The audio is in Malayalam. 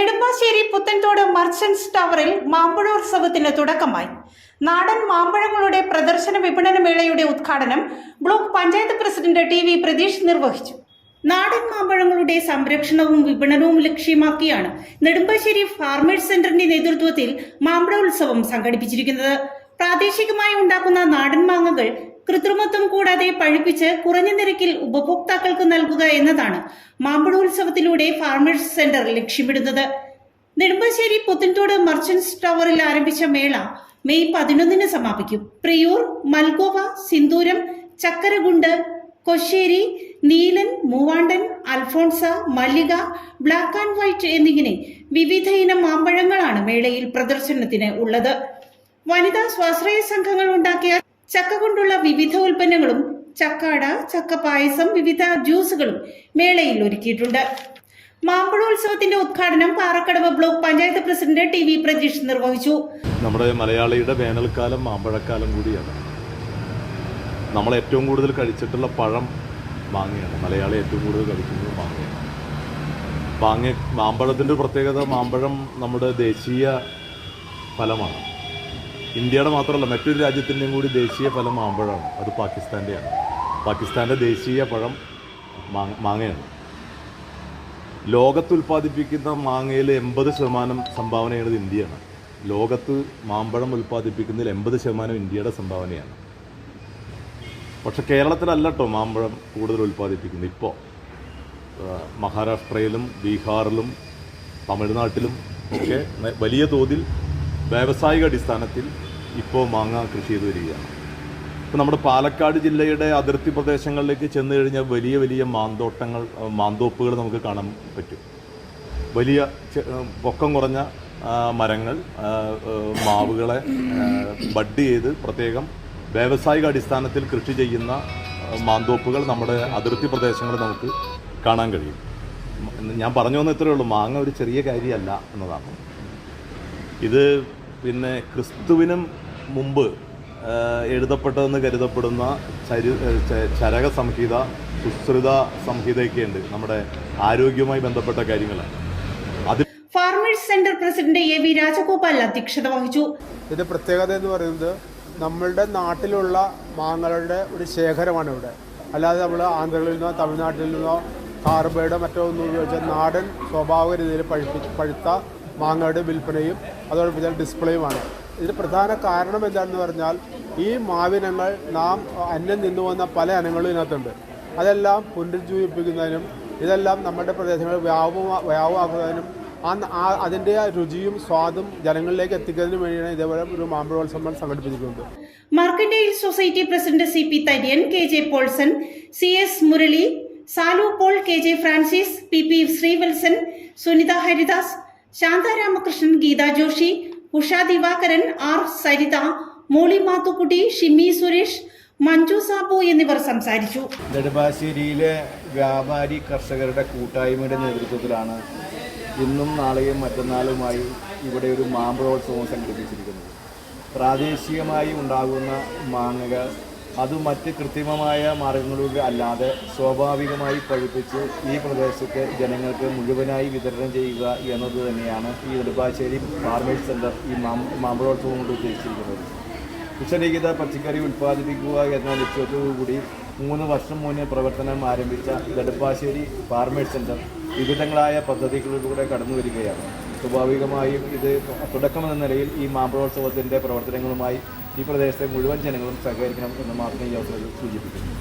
നെടുമ്പാശ്ശേരി പുത്തൻതോട് മർച്ചന്റ്സ് ടവറിൽ മാമ്പഴോത്സവത്തിന് തുടക്കമായി. നാടൻ മാമ്പഴങ്ങളുടെ പ്രദർശന വിപണന മേളയുടെ ഉദ്ഘാടനം block panchayat president T V Pratheesh നിർവഹിച്ചു. നാടൻ മാമ്പഴങ്ങളുടെ സംരക്ഷണവും വിപണനവും ലക്ഷ്യമാക്കിയാണ് നെടുമ്പാശ്ശേരി ഫാർമേഴ്സ് സെന്ററിന്റെ നേതൃത്വത്തിൽ മാമ്പഴോത്സവം സംഘടിപ്പിച്ചിരിക്കുന്നത്. പ്രാദേശികമായി ഉണ്ടാക്കുന്ന നാടൻ മാങ്ങകൾ കൃത്രിമത്വം കൂടാതെ പഴുപ്പിച്ച് കുറഞ്ഞ നിരക്കിൽ ഉപഭോക്താക്കൾക്ക് നൽകുക എന്നതാണ് മാമ്പഴോത്സവത്തിലൂടെ ഫാർമേഴ്സ് സെന്റർ ലക്ഷ്യമിടുന്നത്. നെടുമ്പാശ്ശേരി പുത്തൻതോട് മർച്ചന്റ്സ് ടവറിൽ ആരംഭിച്ച മേള മെയ് 11 സമാപിക്കും. പ്രിയൂർ, മൽഗോവ, സിന്ദൂരം, ചക്കരഗുണ്ട്, കൊശ്ശേരി, നീലൻ, മൂവാണ്ടൻ, അൽഫോൺസ, മല്ലിക, ബ്ലാക്ക് ആൻഡ് വൈറ്റ് എന്നിങ്ങനെ വിവിധ ഇനം മാമ്പഴങ്ങളാണ് മേളയിൽ പ്രദർശനത്തിന് ഉള്ളത്. വനിതാ സ്വാശ്രയ സംഘങ്ങൾ ഉണ്ടാക്കിയ ചക്ക കൊണ്ടുള്ള വിവിധ ഉൽപ്പന്നങ്ങളും ചക്കാട, ചക്ക പായസം, വിവിധ ജ്യൂസുകളും മേളയിൽ ഒരുക്കിയിട്ടുണ്ട്. മാമ്പഴോത്സവത്തിന്റെ ഉദ്ഘാടനം Parakkadavu block panchayat president T V Pratheesh നിർവഹിച്ചു. നമ്മുടെ മലയാളിയുടെ വേനൽക്കാലം മാമ്പഴക്കാലം കൂടിയാണ്. നമ്മൾ ഏറ്റവും കൂടുതൽ കഴിച്ചിട്ടുള്ള പഴം മാങ്ങയാണ്. മലയാളി ഏറ്റവും കൂടുതൽ കഴിക്കുന്നത് മാങ്ങയാണ്. മാമ്പഴത്തിൻ്റെ പ്രത്യേകത, മാമ്പഴം നമ്മുടെ ദേശീയ ഫലമാണ്. ഇന്ത്യയുടെ മാത്രമല്ല, മറ്റൊരു രാജ്യത്തിൻ്റെയും കൂടി ദേശീയ ഫലം മാമ്പഴമാണ്. അത് പാകിസ്ഥാൻ്റെയാണ്. പാകിസ്ഥാൻ്റെ ദേശീയ പഴം മാങ്ങയാണ്. ലോകത്ത് ഉൽപ്പാദിപ്പിക്കുന്ന മാങ്ങയിൽ 80% സംഭാവന ചെയ്യുന്നത് ഇന്ത്യയാണ്. ലോകത്ത് മാമ്പഴം ഉൽപ്പാദിപ്പിക്കുന്നതിൽ 80% ഇന്ത്യയുടെ സംഭാവനയാണ്. പക്ഷെ കേരളത്തിലല്ല കേട്ടോ മാമ്പഴം കൂടുതൽ ഉൽപ്പാദിപ്പിക്കുന്നത്. ഇപ്പോൾ മഹാരാഷ്ട്രയിലും ബീഹാറിലും തമിഴ്നാട്ടിലും ഒക്കെ വലിയ തോതിൽ വ്യാവസായിക അടിസ്ഥാനത്തിൽ ഇപ്പോൾ മാങ്ങ കൃഷി ചെയ്തു വരികയാണ്. ഇപ്പോൾ നമ്മുടെ പാലക്കാട് ജില്ലയുടെ അതിർത്തി പ്രദേശങ്ങളിലേക്ക് ചെന്ന് കഴിഞ്ഞാൽ വലിയ വലിയ മാന്തോപ്പുകൾ നമുക്ക് കാണാൻ പറ്റും. വലിയ പൊക്കം കുറഞ്ഞ മരങ്ങൾ, മാവുകളെ ബഡ് ചെയ്ത് പ്രത്യേകം വ്യാവസായിക അടിസ്ഥാനത്തിൽ കൃഷി ചെയ്യുന്ന മാന്തോപ്പുകൾ നമ്മുടെ അതിർത്തി പ്രദേശങ്ങളിൽ നമുക്ക് കാണാൻ കഴിയും. ഞാൻ പറഞ്ഞു വന്ന ഇത്രയേ ഉള്ളൂ, മാങ്ങ ഒരു ചെറിയ കാര്യമല്ല എന്നതാണ്. ഇത് പിന്നെ ക്രിസ്തുവിനും മുമ്പ് എഴുതപ്പെട്ടതെന്ന് കരുതപ്പെടുന്ന ചരക സംഹിത, സുശ്രുത സംഹിതയൊക്കെയുണ്ട്. നമ്മുടെ ആരോഗ്യവുമായി ബന്ധപ്പെട്ട കാര്യങ്ങളാണ്. അത് farmers centre president A V Rajagopal അധ്യക്ഷത വഹിച്ചു. ഇതിന്റെ പ്രത്യേകത എന്ന് പറയുന്നത് നമ്മളുടെ നാട്ടിലുള്ള മാങ്ങകളുടെ ഒരു ശേഖരമാണ് ഇവിടെ. അല്ലാതെ നമ്മൾ ആന്ധ്രയിൽ നിന്നോ തമിഴ്നാട്ടിൽ നിന്നോ കാർബൈഡോ മറ്റോ ഒന്നും ഉപയോഗിച്ചാൽ നാടൻ സ്വാഭാവിക രീതിയിൽ പഴുത്ത മാങ്ങയുടെ വിൽപ്പനയും അതോടൊപ്പം തന്നെ ഡിസ്പ്ലേയുമാണ്. ഇതിന് പ്രധാന കാരണം എന്താണെന്ന് പറഞ്ഞാൽ ഈ മാവിനങ്ങൾ നാം അന്യം നിന്നു വന്ന പല ഇനങ്ങളും ഇതിനകത്തുണ്ട്. അതെല്ലാം പുനരുജ്ജീവിപ്പിക്കുന്നതിനും ഇതെല്ലാം നമ്മുടെ പ്രദേശങ്ങളിൽ വ്യാപകമാക്കുന്നതിനും അതിൻ്റെ രുചിയും സ്വാദും ജനങ്ങളിലേക്ക് എത്തിക്കുന്നതിനും വേണ്ടിയാണ് ഇതേപോലെ ഒരു മാമ്പഴോത്സവം സംഘടിപ്പിച്ചിട്ടുണ്ട്. Mercantile society president C P Tharyan, K J Paulson, C S Murali, Salu Paul, K J Francis, P P Sreevalsan, Sunitha Haridas, Shantha Ramakrishnan, Geetha Joshi, Usha Divakaran, R Saritha, Molly Mathukutty, Shimmy Suresh, Manju Sabu എന്നിവർ സംസാരിച്ചു. നെടുമ്പാശ്ശേരിയിലെ വ്യാപാരി കർഷകരുടെ കൂട്ടായ്മയുടെ നേതൃത്വത്തിലാണ് ഇന്നും നാളെയും മറ്റന്നാളുമായി ഇവിടെ ഒരു മാമ്പഴോത്സവം സംഘടിപ്പിച്ചിരിക്കുന്നത്. പ്രാദേശികമായി ഉണ്ടാകുന്ന മാങ്ങകൾ അത് മറ്റ് കൃത്രിമമായ മാർഗങ്ങളിലൂടെ അല്ലാതെ സ്വാഭാവികമായി പഴുപ്പിച്ച് ഈ പ്രദേശത്തെ ജനങ്ങൾക്ക് മുഴുവനായി വിതരണം ചെയ്യുക എന്നത് തന്നെയാണ് ഈ നെടുമ്പാശ്ശേരി ഫാർമേഴ്സ് സെന്റർ ഈ മാമ്പഴോത്സവം കൊണ്ട് ഉദ്ദേശിച്ചിരിക്കുന്നത്. വിഷരഹിത പച്ചക്കറി ഉൽപ്പാദിപ്പിക്കുക എന്ന ലക്ഷ്യത്തോടുകൂടി 3 വർഷം മുന്നേ പ്രവർത്തനം ആരംഭിച്ച നെടുമ്പാശ്ശേരി ഫാർമേഴ്സ് സെന്റർ വിവിധങ്ങളായ പദ്ധതികളിലൂടെ കടന്നു വരികയാണ്. സ്വാഭാവികമായും ഇത് തുടക്കമെന്ന നിലയിൽ ഈ മാമ്പഴോത്സവത്തിൻ്റെ പ്രവർത്തനങ്ങളുമായി ഈ പ്രദേശത്തെ മുഴുവൻ ജനങ്ങളും സഹകരിക്കണം എന്ന് മാത്രമേ ഈ അവസരത്തിൽ സൂചിപ്പിക്കുന്നു.